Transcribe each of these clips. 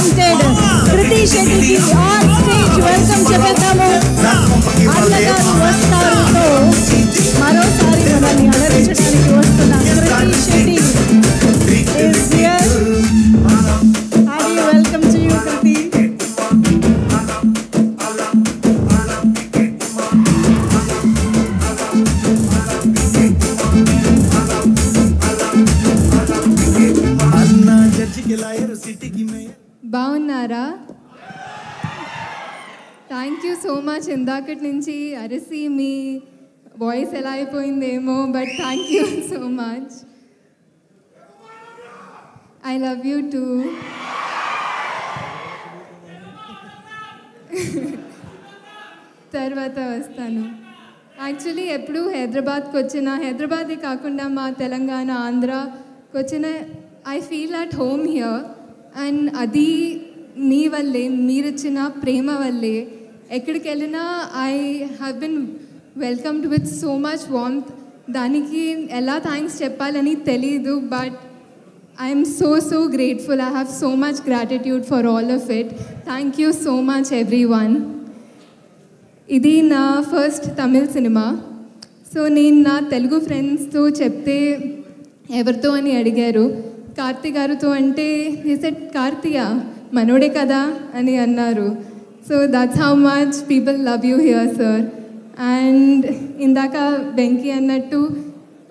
talented Kriti Shetty ki on stage welcome చెప్పేద్దాము. అన్నగారు వస్తారుతో మరోసారి మనల్ని అలరించడానికి వస్తున్న Kriti Shetty is here. Highly welcome to you, Kriti. బాగున్నారా? Thank you so much. ఇందాకటి నుంచి అరిసి మీ వాయిస్ ఎలా అయిపోయిందేమో, but thank you so much. I love you too. తర్వాత వస్తాను. యాక్చువల్లీ ఎప్పుడు హైదరాబాద్కి వచ్చిన, హైదరాబాదే కాకుండా మా తెలంగాణ, ఆంధ్రాకి వచ్చిన, I feel at home here. And అది మీ వల్లే, మీరిచ్చిన ప్రేమ వల్లే. ఎక్కడికి వెళ్ళినా I have been welcomed with so much warmth. దానికి ఎలా థ్యాంక్స్ చెప్పాలని తెలీదు, but I'm so grateful. I have so much gratitude for all of it. Thank you so much every one. ఇది నా ఫస్ట్ తమిళ్ సినిమా. సో నేను నా తెలుగు ఫ్రెండ్స్తో చెప్తే ఎవరితో అని అడిగారు. కార్తీ గారితో అంటే సెట్ కార్తీయా మనోడే కదా అని అన్నారు. So that's how much people love you here sir. And ఇందాక వెంకీ అన్నట్టు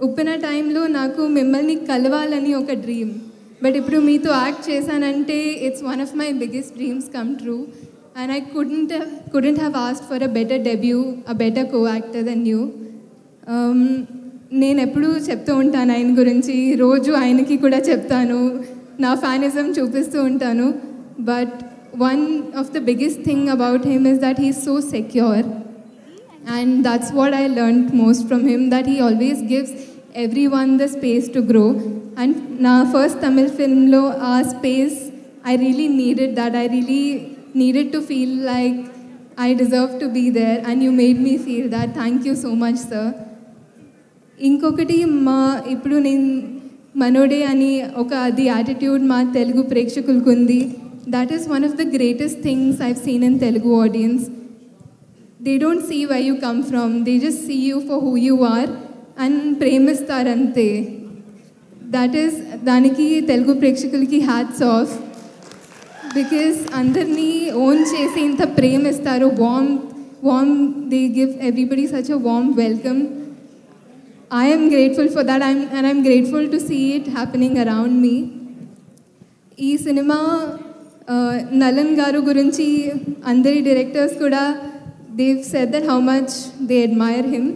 ఉప్పిన టైంలో నాకు మిమ్మల్ని కలవాలని ఒక డ్రీమ్, బట్ ఇప్పుడు మీతో యాక్ట్ చేశానంటే it's one of my biggest dreams come true. And I couldn't have asked for a better debut, a better co-actor than you. నేను ఎప్పుడూ చెప్తూ ఉంటాను ఆయన గురించి, రోజు ఆయనకి కూడా చెప్తాను, నా ఫ్యానిజం చూపిస్తూ ఉంటాను. But one of the biggest thing about him is that he is so secure. And that's what I learned most from him, that he always gives every one the space to grow. And నా first Tamil ఫిల్మ్లో ఆ space I really needed that. I really needed to feel like I deserve to be there, and you made me feel that. Thank you so much, sir. ఇంకొకటి ఇప్పుడు నేను మనోడే అని ఒక అది attitude మా తెలుగు ప్రేక్షకులకు ఉంది. That is one of the greatest things I've seen in Telugu audience. They don't see why you come from, they just see you for who you are and ప్రేమిస్తారంతే. దట్ ఈస్ దానికి తెలుగు ప్రేక్షకులకి హ్యాట్స్ ఆఫ్. బికాస్ అందరినీ own చేసి ఇంత ప్రేమిస్తారు, warm they give everybody such a warm welcome. I am grateful for that, and I'm grateful to see it happening around me. ఈ cinema Nalan గారు గురించి అందరి డైరెక్టర్స్ కూడా they've said that how much they admire him,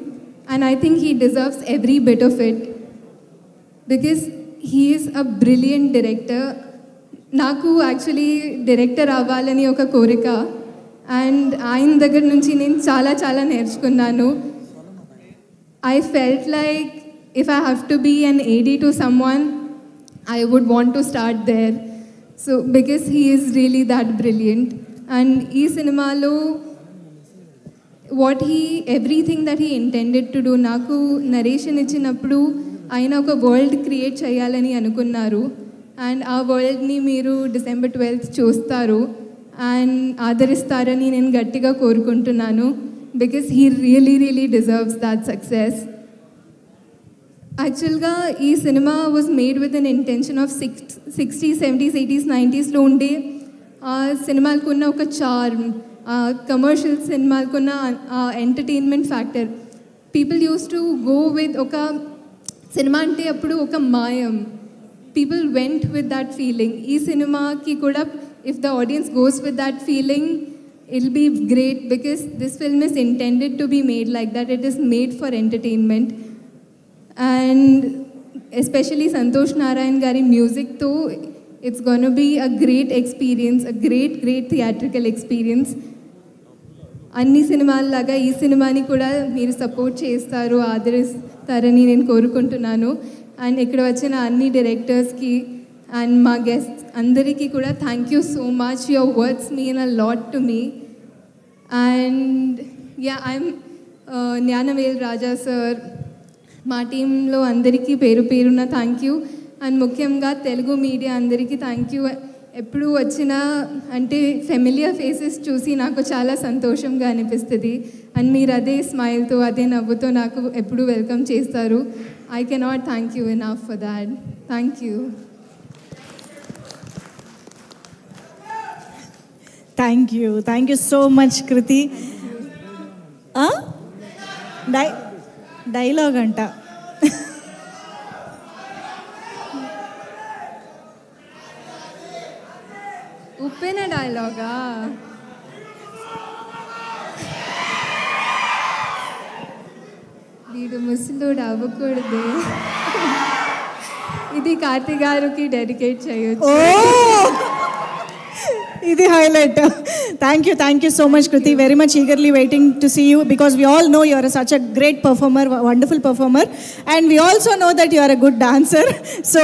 and I think he deserves every bit of it because he is a brilliant director. నాకు actually director అవ్వాలని ఒక కోరిక, and ఆయన దగ్గర నుంచి నేను చాలా నేర్చుకున్నాను. I felt like if I have to be an AD to someone, I would want to start there. So because he is really that brilliant. And ee cinemalo everything that he intended to do, naku narration ichinappudu ayina oka world create cheyalani anukunnaru. And aa world ni meeru December 12th చూస్తారు and ఆదరిస్తారని నేను గట్టిగా కోరుకుంటున్నాను. Because he really deserves that success. Actually, this cinema was made with an intention of 60s, 70s, 80s, 90s lo unde cinema kunna oka charm, commercial cinema kunna entertainment factor. People used to go with oka cinema ante appudu oka mayam. People went with that feeling. Ee cinema ki kuda, if the audience goes with that feeling, it'll be great because this film is intended to be made like that. It is made for entertainment, and especially Santosh Narayan gari music tho it's going to be a great experience, a great theatrical experience. అన్ని సినిమాల లాగా ఈ సినిమాని కూడా మీరు support చేస్తారు, ఆదరిస్తారని నేను కోరుకుంటున్నాను. అండ్ ఇక్కడ వచ్చిన అన్ని డైరెక్టర్స్కి అండ్ మా గెస్ట్స్ అందరికీ కూడా thank you so much. Your words mean a lot to me. And I'm Gnanavel Raja sir, మా టీంలో అందరికీ పేరున థ్యాంక్ యూ. అండ్ ముఖ్యంగా తెలుగు మీడియా అందరికీ థ్యాంక్ యూ. ఎప్పుడు వచ్చినా అంటే ఫెమిలియర్ ఫేసెస్ చూసి నాకు చాలా సంతోషంగా అనిపిస్తుంది. అండ్ మీరు అదే స్మైల్తో అదే నవ్వుతో నాకు ఎప్పుడు వెల్కమ్ చేస్తారు. I cannot thank you enough for that. Thank you. Thank you so much Kriti. Dialogue అంట. ఉప్పెన డైలాగా? వీడు ముసలోడు అవ్వకూడదు. ఇది కార్తీ గారికి డెడికేట్ చేయొచ్చు. ఇది highlight. Thank you so much Kriti. Very much eagerly waiting to see you because we all know you are such a great performer, wonderful performer, and we also know that you are a good dancer. So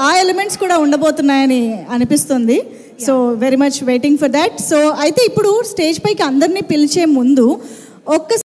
ఆ elements కూడా ఉండబోతున్నాయని అనిపిస్తుంది. So very much waiting for that. So అయితే ఇప్పుడు stage పైకి అందరినీ పిలిచే ముందు ఒక్క